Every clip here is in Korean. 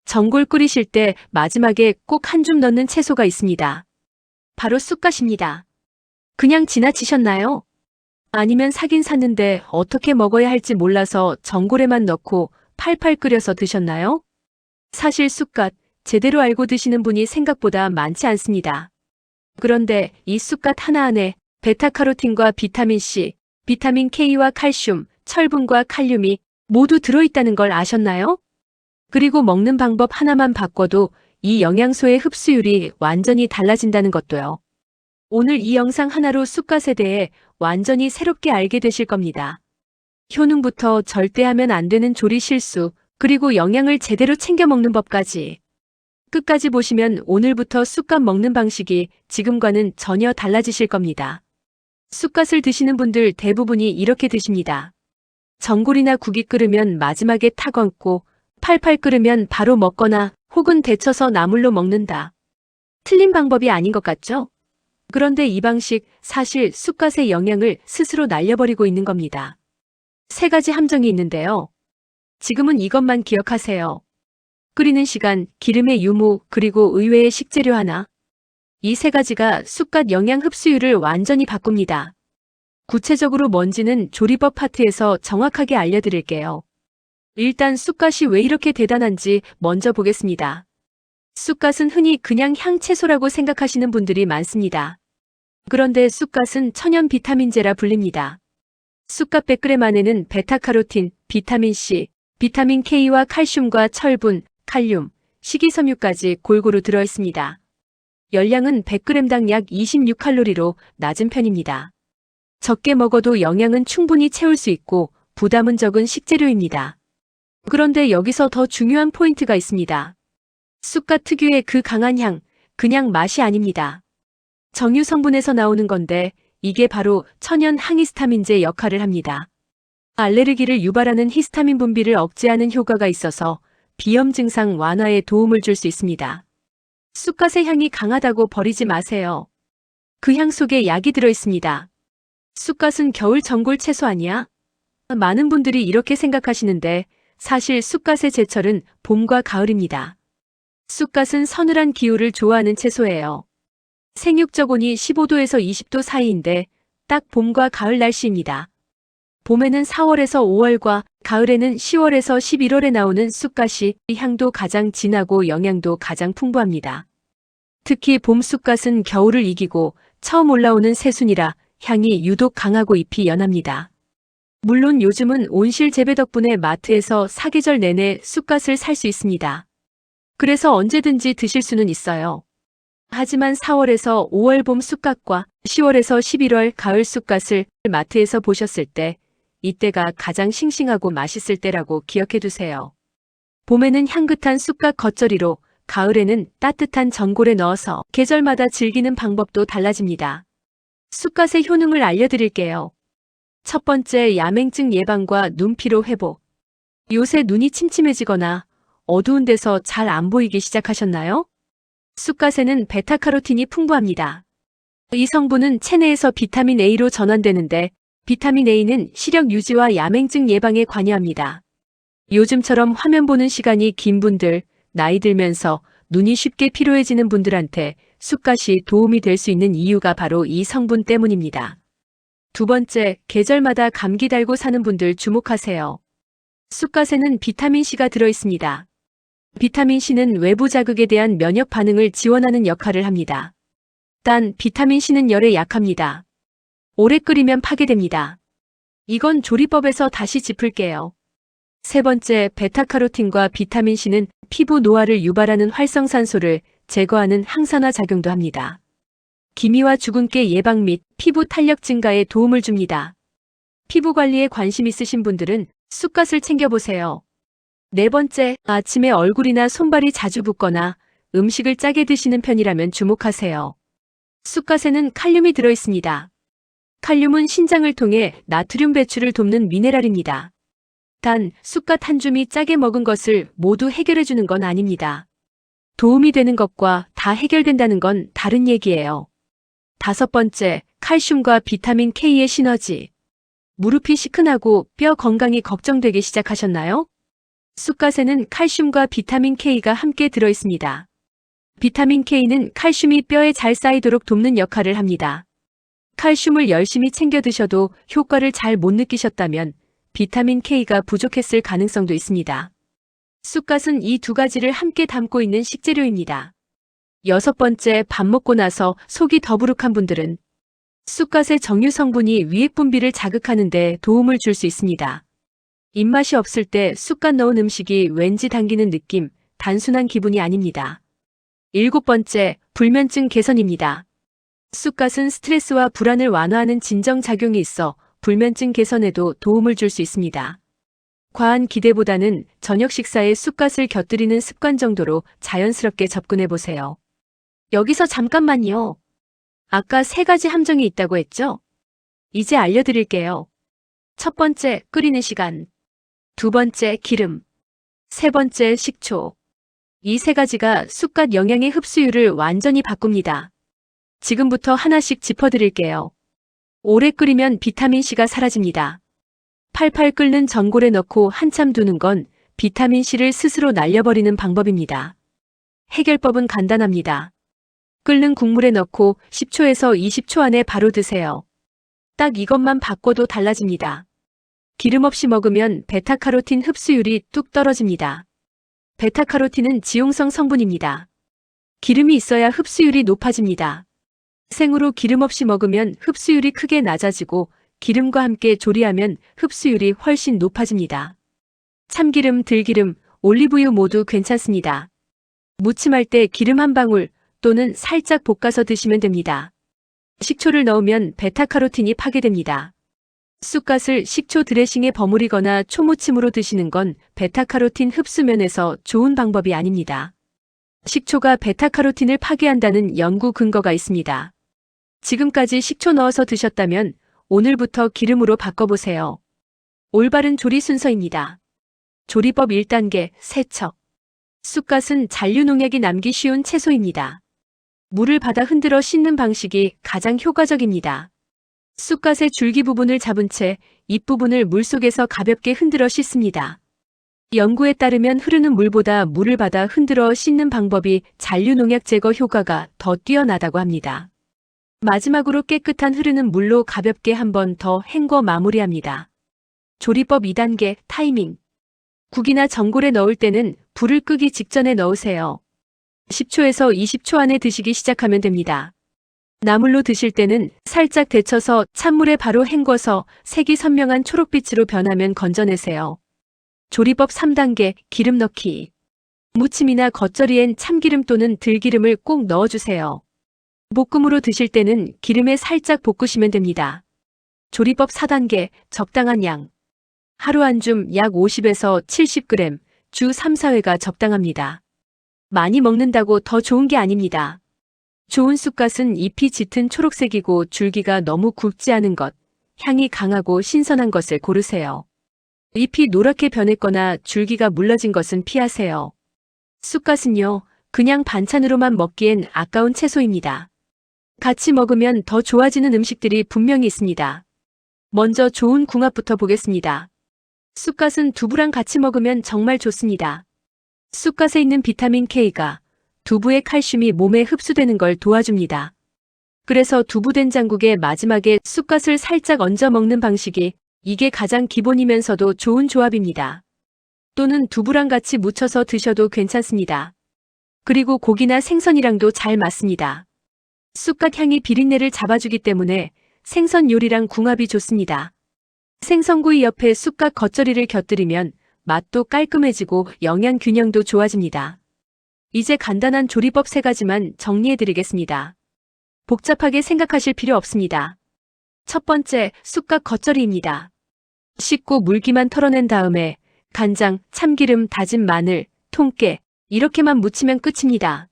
전골 끓이실 때 마지막에 꼭 한 줌 넣는 채소가 있습니다. 바로 쑥갓입니다. 그냥 지나치셨나요? 아니면 사긴 샀는데 어떻게 먹어야 할지 몰라서 전골에만 넣고 팔팔 끓여서 드셨나요? 사실 쑥갓 제대로 알고 드시는 분이 생각보다 많지 않습니다. 그런데 이 쑥갓 하나 안에 베타카로틴과 비타민C, 비타민 K와 칼슘, 철분과 칼륨이 모두 들어있다는 걸 아셨나요? 그리고 먹는 방법 하나만 바꿔도 이 영양소의 흡수율이 완전히 달라진다는 것도요. 오늘 이 영상 하나로 쑥갓에 대해 완전히 새롭게 알게 되실 겁니다. 효능부터 절대 하면 안 되는 조리 실수, 그리고 영양을 제대로 챙겨 먹는 법까지. 끝까지 보시면 오늘부터 쑥갓 먹는 방식이 지금과는 전혀 달라지실 겁니다. 쑥갓을 드시는 분들 대부분이 이렇게 드십니다. 전골이나 국이 끓으면 마지막에 탁 얹고 팔팔 끓으면 바로 먹거나 혹은 데쳐서 나물로 먹는다. 틀린 방법이 아닌 것 같죠? 그런데 이 방식 사실 쑥갓의 영양을 스스로 날려버리고 있는 겁니다. 세 가지 함정이 있는데요. 지금은 이것만 기억하세요. 끓이는 시간, 기름의 유무, 그리고 의외의 식재료 하나. 이 세 가지가 쑥갓 영양 흡수율을 완전히 바꿉니다. 구체적으로 뭔지는 조리법 파트에서 정확하게 알려드릴게요. 일단 쑥갓이 왜 이렇게 대단한지 먼저 보겠습니다. 쑥갓은 흔히 그냥 향채소라고 생각하시는 분들이 많습니다. 그런데 쑥갓은 천연 비타민제라 불립니다. 쑥갓 100g 안에는 베타카로틴, 비타민C, 비타민 K와 칼슘과 철분, 칼륨, 식이섬유까지 골고루 들어있습니다. 열량은 100g당 약 26칼로리로 낮은 편입니다. 적게 먹어도 영양은 충분히 채울 수 있고 부담은 적은 식재료입니다. 그런데 여기서 더 중요한 포인트가 있습니다. 쑥갓 특유의 그 강한 향, 그냥 맛이 아닙니다. 정유 성분에서 나오는 건데 이게 바로 천연 항히스타민제 역할을 합니다. 알레르기를 유발하는 히스타민 분비를 억제하는 효과가 있어서 비염 증상 완화에 도움을 줄 수 있습니다. 쑥갓의 향이 강하다고 버리지 마세요. 그 향 속에 약이 들어있습니다. 쑥갓은 겨울 전골 채소 아니야? 많은 분들이 이렇게 생각하시는데 사실 쑥갓의 제철은 봄과 가을입니다. 쑥갓은 서늘한 기후를 좋아하는 채소예요. 생육적 온이 15도에서 20도 사이인데 딱 봄과 가을 날씨입니다. 봄에는 4월에서 5월과 가을에는 10월에서 11월에 나오는 쑥갓이 향도 가장 진하고 영양도 가장 풍부합니다. 특히 봄 쑥갓은 겨울을 이기고 처음 올라오는 새순이라 향이 유독 강하고 잎이 연합니다. 물론 요즘은 온실 재배 덕분에 마트에서 사계절 내내 쑥갓을 살 수 있습니다. 그래서 언제든지 드실 수는 있어요. 하지만 4월에서 5월 봄 쑥갓과 10월에서 11월 가을 쑥갓을 마트에서 보셨을 때 이때가 가장 싱싱하고 맛있을 때라고 기억해 두세요. 봄에는 향긋한 쑥갓 겉절이로, 가을에는 따뜻한 전골에 넣어서 계절마다 즐기는 방법도 달라집니다. 쑥갓의 효능을 알려드릴게요. 첫 번째, 야맹증 예방과 눈피로 회복. 요새 눈이 침침해지거나 어두운 데서 잘 안 보이기 시작하셨나요? 쑥갓에는 베타카로틴이 풍부합니다. 이 성분은 체내에서 비타민 A로 전환되는데 비타민 A는 시력 유지와 야맹증 예방에 관여합니다. 요즘처럼 화면 보는 시간이 긴 분들, 나이 들면서 눈이 쉽게 피로해지는 분들한테 쑥갓이 도움이 될 수 있는 이유가 바로 이 성분 때문입니다. 두 번째, 계절마다 감기 달고 사는 분들 주목하세요. 쑥갓에는 비타민C가 들어있습니다. 비타민C는 외부 자극에 대한 면역 반응을 지원하는 역할을 합니다. 단, 비타민C는 열에 약합니다. 오래 끓이면 파괴됩니다. 이건 조리법에서 다시 짚을게요. 세 번째, 베타카로틴과 비타민C는 피부 노화를 유발하는 활성산소를 제거하는 항산화 작용도 합니다. 기미와 주근깨 예방 및 피부 탄력 증가에 도움을 줍니다. 피부 관리에 관심 있으신 분들은 쑥갓을 챙겨보세요. 네 번째, 아침에 얼굴이나 손발이 자주 붓거나 음식을 짜게 드시는 편이라면 주목하세요. 쑥갓에는 칼륨이 들어있습니다. 칼륨은 신장을 통해 나트륨 배출을 돕는 미네랄입니다. 단, 쑥갓 한 줌이 짜게 먹은 것을 모두 해결해주는 건 아닙니다. 도움이 되는 것과 다 해결된다는 건 다른 얘기예요. 다섯 번째, 칼슘과 비타민 K의 시너지. 무릎이 시큰하고 뼈 건강이 걱정되기 시작하셨나요? 쑥갓에는 칼슘과 비타민 K가 함께 들어 있습니다. 비타민 K는 칼슘이 뼈에 잘 쌓이도록 돕는 역할을 합니다. 칼슘을 열심히 챙겨 드셔도 효과를 잘 못 느끼셨다면 비타민 K가 부족했을 가능성도 있습니다. 쑥갓은 이 두 가지를 함께 담고 있는 식재료입니다. 6번째, 밥 먹고 나서 속이 더부룩한 분들은 쑥갓의 정유 성분이 위액 분비를 자극하는 데 도움을 줄 수 있습니다. 입맛이 없을 때 쑥갓 넣은 음식이 왠지 당기는 느낌, 단순한 기분이 아닙니다. 7번째, 불면증 개선입니다. 쑥갓은 스트레스와 불안을 완화하는 진정작용이 있어 불면증 개선에도 도움을 줄 수 있습니다. 과한 기대보다는 저녁 식사에 쑥갓을 곁들이는 습관 정도로 자연스럽게 접근해 보세요. 여기서 잠깐만요. 아까 3가지 함정이 있다고 했죠? 이제 알려드릴게요. 첫 번째, 끓이는 시간. 두 번째, 기름. 세 번째, 식초. 이 3가지가 쑥갓 영양의 흡수율을 완전히 바꿉니다. 지금부터 하나씩 짚어드릴게요. 오래 끓이면 비타민C가 사라집니다. 팔팔 끓는 전골에 넣고 한참 두는 건 비타민C를 스스로 날려버리는 방법입니다. 해결법은 간단합니다. 끓는 국물에 넣고 10초에서 20초 안에 바로 드세요. 딱 이것만 바꿔도 달라집니다. 기름 없이 먹으면 베타카로틴 흡수율이 뚝 떨어집니다. 베타카로틴은 지용성 성분입니다. 기름이 있어야 흡수율이 높아집니다. 생으로 기름 없이 먹으면 흡수율이 크게 낮아지고 기름과 함께 조리하면 흡수율이 훨씬 높아집니다. 참기름, 들기름, 올리브유 모두 괜찮습니다. 무침할 때 기름 한 방울 또는 살짝 볶아서 드시면 됩니다. 식초를 넣으면 베타카로틴이 파괴됩니다. 쑥갓을 식초 드레싱에 버무리거나 초무침으로 드시는 건 베타카로틴 흡수 면에서 좋은 방법이 아닙니다. 식초가 베타카로틴을 파괴한다는 연구 근거가 있습니다. 지금까지 식초 넣어서 드셨다면 오늘부터 기름으로 바꿔보세요. 올바른 조리 순서입니다. 조리법 1단계, 세척. 쑥갓은 잔류 농약이 남기 쉬운 채소입니다. 물을 받아 흔들어 씻는 방식이 가장 효과적입니다. 쑥갓의 줄기 부분을 잡은 채 잎부분을 물속에서 가볍게 흔들어 씻습니다. 연구에 따르면 흐르는 물보다 물을 받아 흔들어 씻는 방법이 잔류 농약 제거 효과가 더 뛰어나다고 합니다. 마지막으로 깨끗한 흐르는 물로 가볍게 한 번 더 헹궈 마무리합니다. 조리법 2단계, 타이밍. 국이나 전골에 넣을 때는 불을 끄기 직전에 넣으세요. 10초에서 20초 안에 드시기 시작하면 됩니다. 나물로 드실 때는 살짝 데쳐서 찬물에 바로 헹궈서 색이 선명한 초록빛으로 변하면 건져내세요. 조리법 3단계, 기름 넣기. 무침이나 겉절이엔 참기름 또는 들기름을 꼭 넣어주세요. 볶음으로 드실 때는 기름에 살짝 볶으시면 됩니다. 조리법 4단계, 적당한 양. 하루 한 줌 약 50에서 70g, 주 3, 4회가 적당합니다. 많이 먹는다고 더 좋은 게 아닙니다. 좋은 쑥갓은 잎이 짙은 초록색이고 줄기가 너무 굵지 않은 것, 향이 강하고 신선한 것을 고르세요. 잎이 노랗게 변했거나 줄기가 물러진 것은 피하세요. 쑥갓은요, 그냥 반찬으로만 먹기엔 아까운 채소입니다. 같이 먹으면 더 좋아지는 음식들이 분명히 있습니다. 먼저 좋은 궁합부터 보겠습니다. 쑥갓은 두부랑 같이 먹으면 정말 좋습니다. 쑥갓에 있는 비타민 K가 두부의 칼슘이 몸에 흡수되는 걸 도와줍니다. 그래서 두부 된장국의 마지막에 쑥갓을 살짝 얹어 먹는 방식이 이게 가장 기본이면서도 좋은 조합입니다. 또는 두부랑 같이 무쳐서 드셔도 괜찮습니다. 그리고 고기나 생선이랑도 잘 맞습니다. 쑥갓 향이 비린내를 잡아주기 때문에 생선 요리랑 궁합이 좋습니다. 생선구이 옆에 쑥갓 겉절이를 곁들이면 맛도 깔끔해지고 영양 균형도 좋아집니다. 이제 간단한 조리법 3가지만 정리해드리겠습니다. 복잡하게 생각하실 필요 없습니다. 첫 번째, 쑥갓 겉절이입니다. 씻고 물기만 털어낸 다음에 간장, 참기름, 다진 마늘, 통깨 이렇게만 무치면 끝입니다.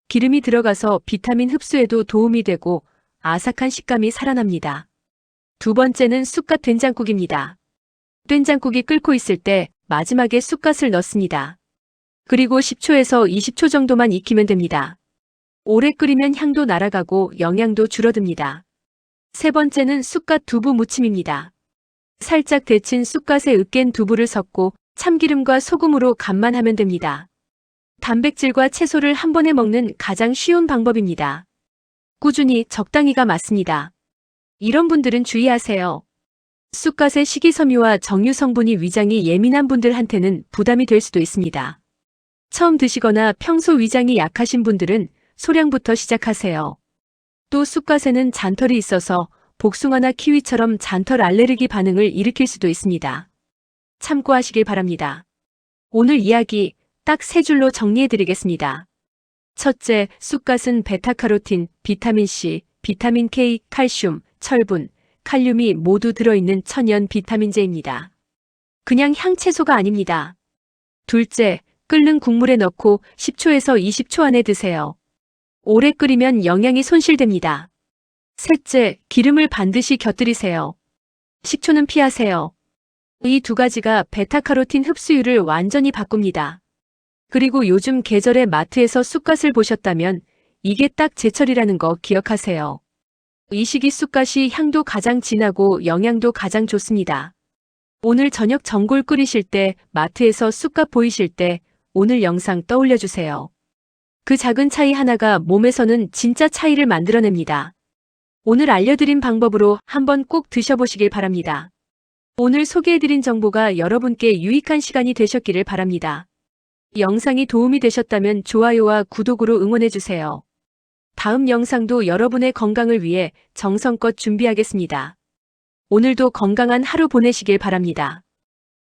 기름이 들어가서 비타민 흡수에도 도움이 되고 아삭한 식감이 살아납니다. 두 번째는 쑥갓 된장국입니다. 된장국이 끓고 있을 때 마지막에 쑥갓을 넣습니다. 그리고 10초에서 20초 정도만 익히면 됩니다. 오래 끓이면 향도 날아가고 영양도 줄어듭니다. 세 번째는 쑥갓 두부 무침입니다. 살짝 데친 쑥갓에 으깬 두부를 섞고 참기름과 소금으로 간만 하면 됩니다. 단백질과 채소를 한 번에 먹는 가장 쉬운 방법입니다. 꾸준히 적당히가 맞습니다. 이런 분들은 주의하세요. 쑥갓의 식이섬유와 정유 성분이 위장이 예민한 분들한테는 부담이 될 수도 있습니다. 처음 드시거나 평소 위장이 약하신 분들은 소량부터 시작하세요. 또 쑥갓에는 잔털이 있어서 복숭아나 키위처럼 잔털 알레르기 반응을 일으킬 수도 있습니다. 참고하시길 바랍니다. 오늘 이야기 딱 3줄로 정리해드리겠습니다. 첫째, 쑥갓은 베타카로틴, 비타민C, 비타민 K, 칼슘, 철분, 칼륨이 모두 들어있는 천연 비타민제입니다. 그냥 향채소가 아닙니다. 둘째, 끓는 국물에 넣고 10초에서 20초 안에 드세요. 오래 끓이면 영양이 손실됩니다. 셋째, 기름을 반드시 곁들이세요. 식초는 피하세요. 이 2가지가 베타카로틴 흡수율을 완전히 바꿉니다. 그리고 요즘 계절에 마트에서 쑥갓을 보셨다면 이게 딱 제철이라는 거 기억하세요. 이 시기 쑥갓이 향도 가장 진하고 영양도 가장 좋습니다. 오늘 저녁 전골 끓이실 때 마트에서 쑥갓 보이실 때 오늘 영상 떠올려주세요. 그 작은 차이 하나가 몸에서는 진짜 차이를 만들어냅니다. 오늘 알려드린 방법으로 한번 꼭 드셔보시길 바랍니다. 오늘 소개해드린 정보가 여러분께 유익한 시간이 되셨기를 바랍니다. 영상이 도움이 되셨다면 좋아요와 구독으로 응원해주세요. 다음 영상도 여러분의 건강을 위해 정성껏 준비하겠습니다. 오늘도 건강한 하루 보내시길 바랍니다.